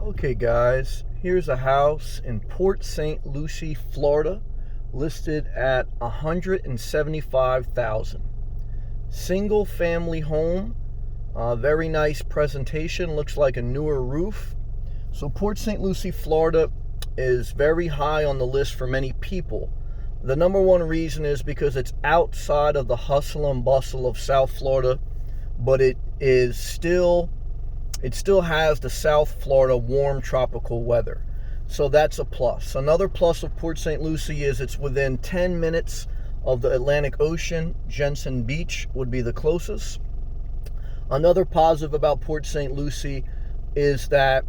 Okay guys, here's a house in Port St. Lucie, Florida, listed at $175,000. Single family home, very nice presentation, looks like a newer roof. So Port St. Lucie, Florida is very high on the list for many people. The number one reason is because it's outside of the hustle and bustle of South Florida, but it still has the South Florida warm tropical weather. So that's a plus. Another plus of Port St. Lucie is it's within 10 minutes of the Atlantic Ocean. Jensen Beach would be the closest. Another positive about Port St. Lucie is that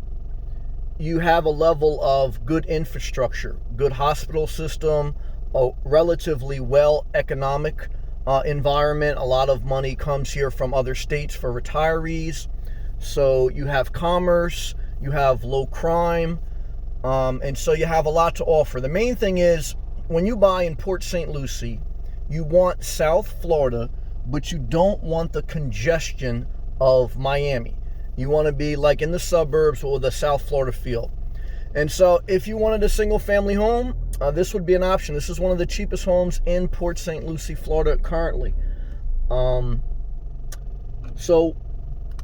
you have a level of good infrastructure, good hospital system, a relatively well economic environment. A lot of money comes here from other states for retirees. So you have commerce, you have low crime, and so you have a lot to offer. The main thing is, when you buy in Port St. Lucie, you want South Florida, but you don't want the congestion of Miami. You want to be like in the suburbs with a South Florida feel. And so if you wanted a single family home, this would be an option. This is one of the cheapest homes in Port St. Lucie, Florida currently. So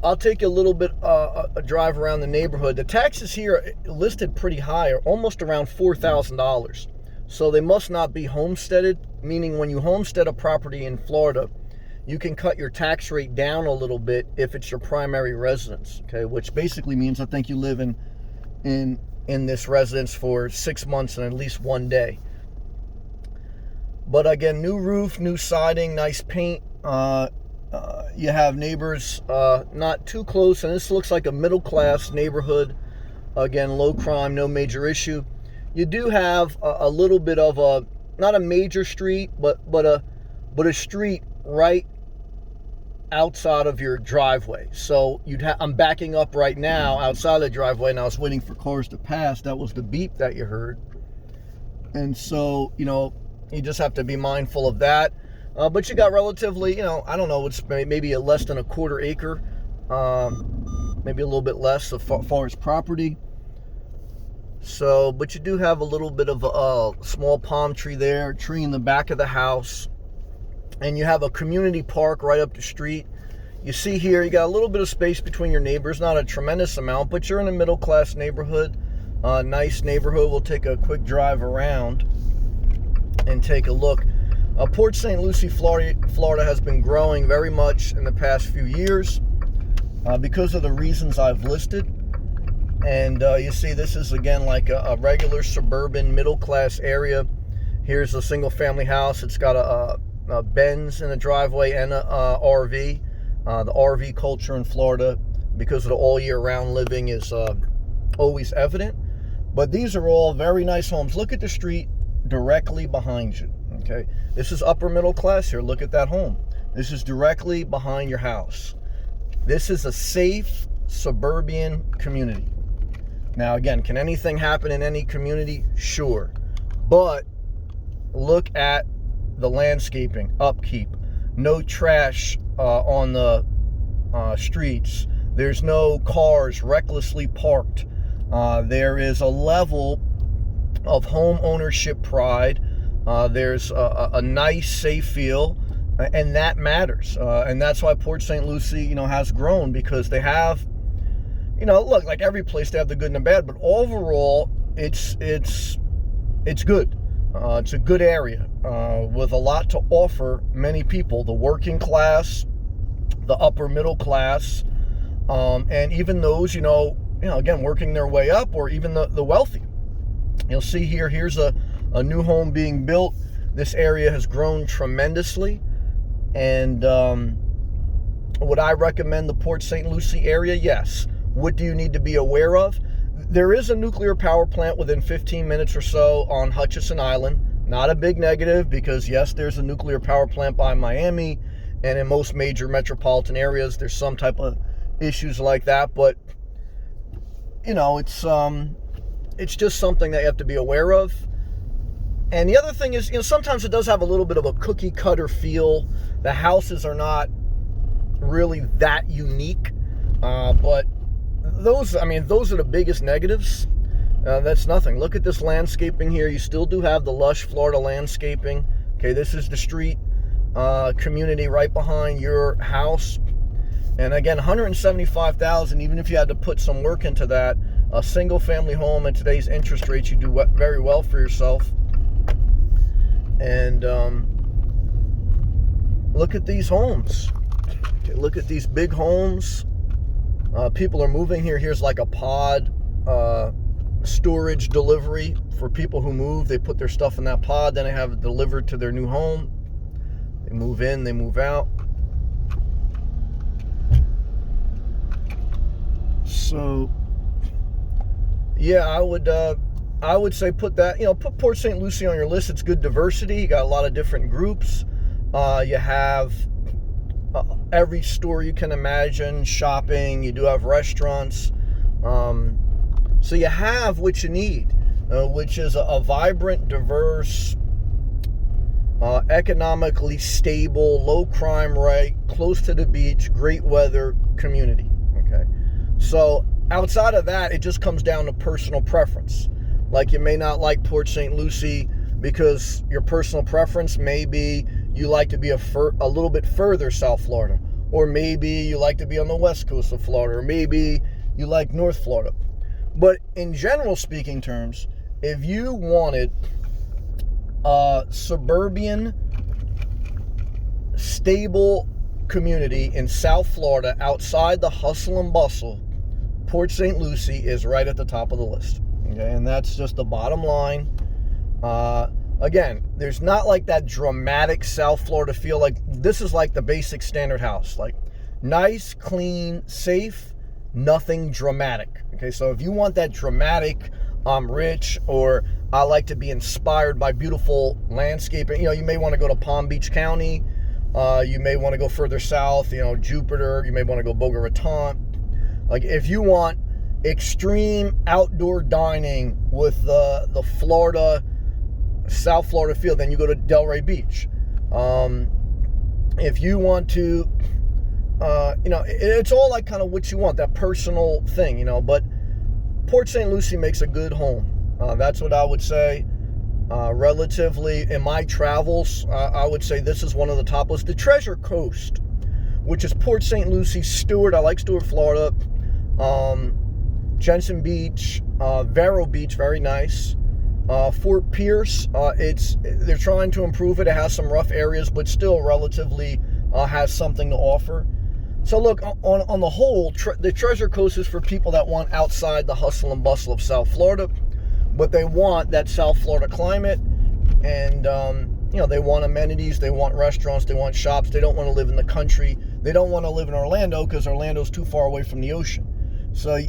I'll take you a little bit a drive around the neighborhood. The taxes here are listed pretty high, are almost around $4,000. So they must not be homesteaded, meaning when you homestead a property in Florida, you can cut your tax rate down a little bit if it's your primary residence, okay? Which basically means I think you live in this residence for 6 months and at least 1 day. But again, new roof, new siding, nice paint. You have neighbors not too close, and this looks like a middle-class neighborhood. Again, low crime, no major issue. You do have a little bit of a, not a major street, but a street right outside of your driveway. So I'm backing up right now outside the driveway, and I was waiting for cars to pass. That was the beep that you heard. And so, you just have to be mindful of that. But you got relatively, I don't know, it's maybe less than a quarter acre, maybe a little bit less as far as property. So, but you do have a little bit of a small palm tree there, tree in the back of the house. And you have a community park right up the street. You see here, you got a little bit of space between your neighbors, not a tremendous amount, but you're in a middle-class neighborhood, nice neighborhood. We'll take a quick drive around and take a look. Port St. Lucie, Florida has been growing very much in the past few years because of the reasons I've listed. And you see, this is again like a regular suburban middle-class area. Here's a single-family house. It's got a Benz in the driveway and a RV. The RV culture in Florida, because of the all-year-round living, is always evident. But these are all very nice homes. Look at the street directly behind you. Okay, this is upper middle class here. Look at that home. This is directly behind your house. This is a safe suburban community. Now, again, can anything happen in any community? Sure. But look at the landscaping, upkeep. No trash on the streets. There's no cars recklessly parked. There is a level of home ownership pride. There's a nice, safe feel, and that matters. And that's why Port St. Lucie, has grown, because they have, look, like every place, they have the good and the bad, but overall, it's good. It's a good area with a lot to offer many people, the working class, the upper middle class, and even those, again, working their way up, or even the wealthy. You'll see here, here's a new home being built. This area has grown tremendously. And would I recommend the Port St. Lucie area? Yes. What do you need to be aware of? There is a nuclear power plant within 15 minutes or so on Hutchinson Island. Not a big negative, because yes, there's a nuclear power plant by Miami, and in most major metropolitan areas, there's some type of issues like that. But, it's just something that you have to be aware of. And the other thing is, sometimes it does have a little bit of a cookie cutter feel. The houses are not really that unique, but those are the biggest negatives. That's nothing. Look at this landscaping here. You still do have the lush Florida landscaping. Okay, this is the street community right behind your house. And again, $175,000, even if you had to put some work into that, a single family home at today's interest rates, you do very well for yourself. And look at these homes. Okay, look at these big homes. People are moving here. Here's like a pod storage delivery for people who move. They put their stuff in that pod, then they have it delivered to their new home. They move in, they move out. So, yeah, I would say put that, put Port St. Lucie on your list. It's good diversity. You got a lot of different groups. You have every store you can imagine, shopping. You do have restaurants. So you have what you need, which is a vibrant, diverse, economically stable, low crime rate, close to the beach, great weather community. Okay. So outside of that, it just comes down to personal preference. Like, you may not like Port St. Lucie because your personal preference may be you like to be a little bit further South Florida, or maybe you like to be on the west coast of Florida, or maybe you like North Florida. But in general speaking terms, if you wanted a suburban, stable community in South Florida outside the hustle and bustle, Port St. Lucie is right at the top of the list. Okay, and that's just the bottom line. Again, there's not like that dramatic South Florida feel. Like, this is like the basic standard house. Like, nice, clean, safe, nothing dramatic. Okay, so if you want that dramatic, I'm rich, or I like to be inspired by beautiful landscaping, you may want to go to Palm Beach County. You may want to go further south, Jupiter. You may want to go Boca Raton. Like, if you want extreme outdoor dining with the Florida, South Florida feel, then you go to Delray Beach. If you want to, it's all like kind of what you want, that personal thing, but Port St. Lucie makes a good home. That's what I would say. Relatively, in my travels, I would say this is one of the top lists. The Treasure Coast, which is Port St. Lucie, Stewart. I like Stewart, Florida. Jensen Beach, Vero Beach, very nice. Fort Pierce, they're trying to improve it. It has some rough areas, but still relatively has something to offer. So look, on the whole, the Treasure Coast is for people that want outside the hustle and bustle of South Florida, but they want that South Florida climate, and they want amenities, they want restaurants, they want shops. They don't want to live in the country. They don't want to live in Orlando because Orlando's too far away from the ocean. So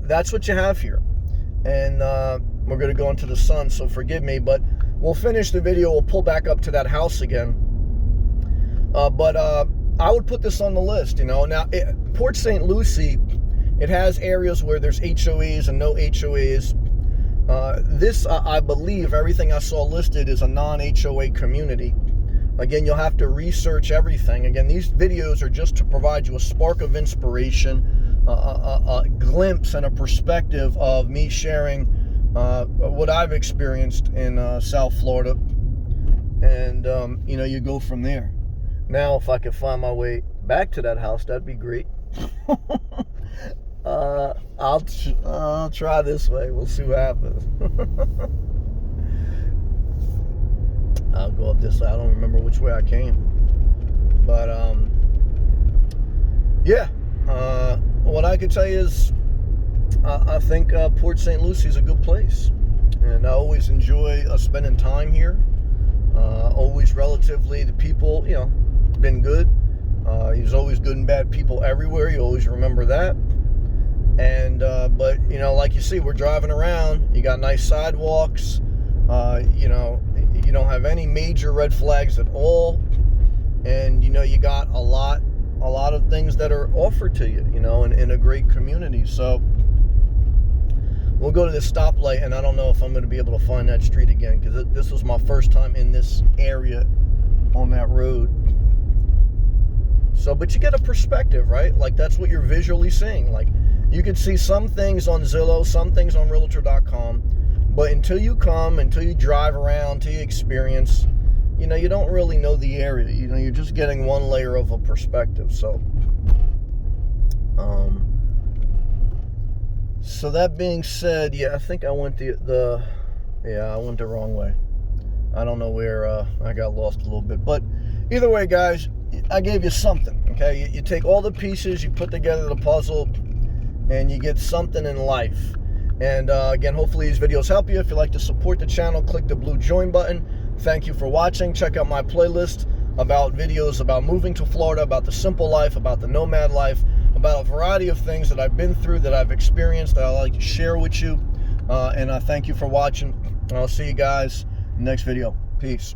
that's what you have here. And we're going to go into the sun, so forgive me, but we'll finish the video. We'll pull back up to that house again. But I would put this on the list. Now, Port St. Lucie, it has areas where there's HOAs and no HOAs. This, I believe, everything I saw listed is a non-HOA community. Again, you'll have to research everything. Again, these videos are just to provide you a spark of inspiration, a glimpse and a perspective of me sharing what I've experienced in South Florida. And, you go from there. Now, if I could find my way back to that house, that'd be great. I'll try this way. We'll see what happens. I'll go up this way. I don't remember which way I came. But, yeah. What I could tell you is I think Port St. Lucie is a good place. And I always enjoy spending time here. Always relatively, the people, been good. There's always good and bad people everywhere. You always remember that. And, but, like you see, we're driving around. You got nice sidewalks. You don't have any major red flags at all. And, you got a lot of things that are offered to you, in a great community. So we'll go to this stoplight, and I don't know if I'm going to be able to find that street again, because this was my first time in this area on that road. So, but you get a perspective, right? Like, that's what you're visually seeing. Like, You could see some things on Zillow, some things on Realtor.com, but until you come, until you drive around, until you experience, you know, you don't really know the area. You know, you're just getting one layer of a perspective. So, so that being said, yeah, I think I went I went the wrong way. I don't know where, I got lost a little bit. But either way, guys, I gave you something, okay? You take all the pieces, you put together the puzzle, and you get something in life. And again, hopefully these videos help you. If you'd like to support the channel, click the blue join button. Thank you for watching. Check out my playlist about videos about moving to Florida, about the simple life, about the nomad life, about a variety of things that I've been through, that I've experienced, that I like to share with you. And I thank you for watching. I'll see you guys next video. Peace.